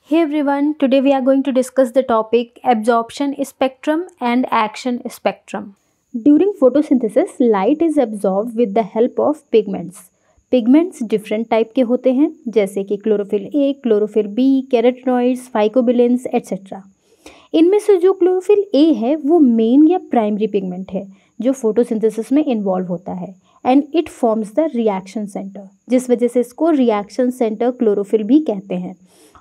Hey everyone, today we are going to discuss the topic absorption spectrum and action spectrum. During photosynthesis, light is absorbed with the help of pigments. Pigments different type के होते हैं जैसे कि chlorophyll ए, chlorophyll B, carotenoids, फाइकोबिलेंस etcetera. इनमें से जो chlorophyll A है वो मेन या प्राइमरी पिगमेंट है जो फोटोसिंथेसिस में इन्वॉल्व होता है and it forms the reaction centre, जिस वजह से इसको रिएक्शन सेंटर क्लोरोफिल भी कहते हैं।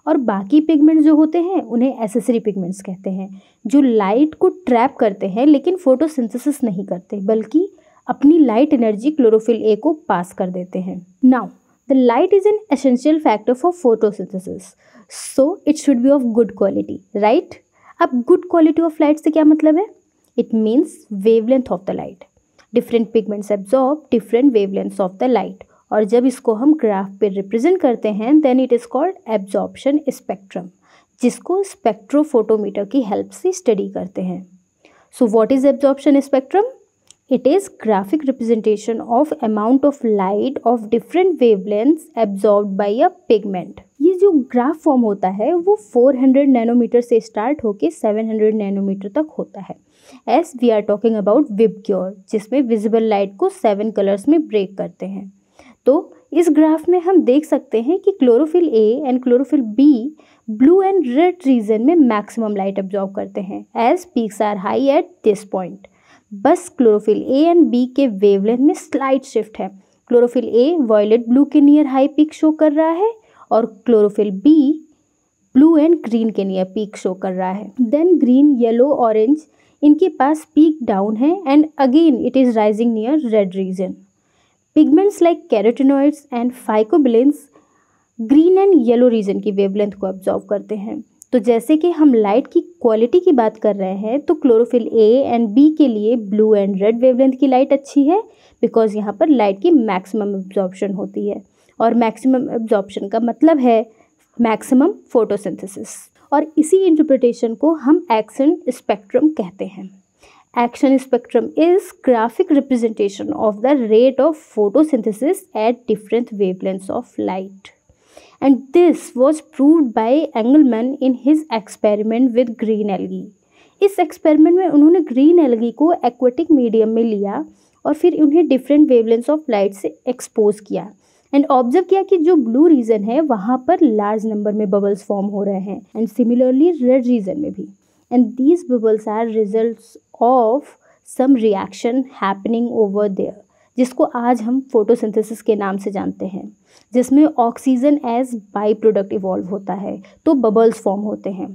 और बाकी पिगमेंट जो होते हैं उन्हें एसेसरी पिगमेंट्स कहते हैं, जो लाइट को ट्रैप करते हैं लेकिन फोटोसिंथेसिस नहीं करते बल्कि अपनी लाइट एनर्जी क्लोरोफिल ए को पास कर देते हैं। Now the light is an essential factor for photosynthesis, so it should be of good quality, right. अब गुड क्वालिटी ऑफ लाइट से क्या मतलब है? It means wavelength of the light. Different pigments absorb different wavelengths of the light, और जब इसको हम graph पे रिप्रेजेंट करते हैं then it is called absorption spectrum, जिसको स्पेक्ट्रोफोटोमीटर की हेल्प से स्टडी करते हैं। So what is absorption spectrum? It is graphic representation of amount of light of different wavelengths absorbed bye a pigment. ये जो ग्राफ फॉर्म होता है वो 400 नैनोमीटर से स्टार्ट होकर 700 नैनोमीटर तक होता है। As we are talking about VIBGYOR, जिसमें विजिबल लाइट को 7 कलर्स में ब्रेक करते हैं। तो इस ग्राफ में हम देख सकते हैं कि chlorophyll A and chlorophyll B blue and red region में मैक्सिमम लाइट एब्जॉर्ब करते हैं as peaks are high at this point. बस क्लोरोफिल ए एंड बी के वेवलेंथ में स्लाइट शिफ्ट है। क्लोरोफिल ए वॉयलेट ब्लू के नियर हाई पीक शो कर रहा है और chlorophyll B blue and green के नियर पीक शो कर रहा है। देन ग्रीन, येलो, ऑरेंज इनके पास पीक डाउन है and again it is rising near red region. Pigments like carotenoids and phycobilins green and yellow region की wavelength को absorb करते हैं। तो जैसे कि हम लाइट की क्वालिटी की बात कर रहे हैं तो क्लोरोफिल ए एंड बी के लिए ब्लू एंड रेड वेवलेंथ की लाइट अच्छी है बिकॉज यहाँ पर लाइट की मैक्सिमम एब्जॉर्प्शन होती है, और मैक्सिमम एब्जॉर्प्शन का मतलब है मैक्सिमम फोटोसिंथेसिस। और इसी इंटरप्रिटेशन को हम एक्शन स्पेक्ट्रम कहते हैं। Action spectrum is graphic representation of the rate of photosynthesis at different wavelengths of light. And this was proved by Engelmann in his experiment with green algae. इस experiment में उन्होंने green algae को aquatic medium में लिया और फिर उन्हें different wavelengths of light से एक्सपोज किया एंड ऑब्जर्व किया कि जो ब्लू रीजन है वहाँ पर लार्ज नंबर में बबल्स फॉर्म हो रहे हैं एंड सिमिलरली रेड रीजन में भी। And these bubbles are results of some reaction happening over there, जिसको आज हम फोटोसिंथेसिस के नाम से जानते हैं, जिसमें oxygen as by product evolve होता है तो बबल्स फॉर्म होते हैं।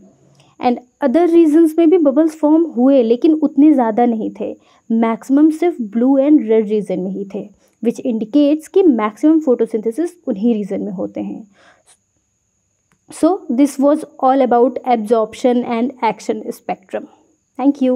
एंड अदर रीजन्स में भी बबल्स फॉर्म हुए लेकिन उतने ज़्यादा नहीं थे, मैक्सिमम सिर्फ ब्लू एंड रेड रीजन में ही थे, विच इंडिकेट्स कि मैक्सिमम फोटोसिंथेसिस उन्हीं रीजन में होते हैं। So this was all about absorption and action spectrum. Thank you.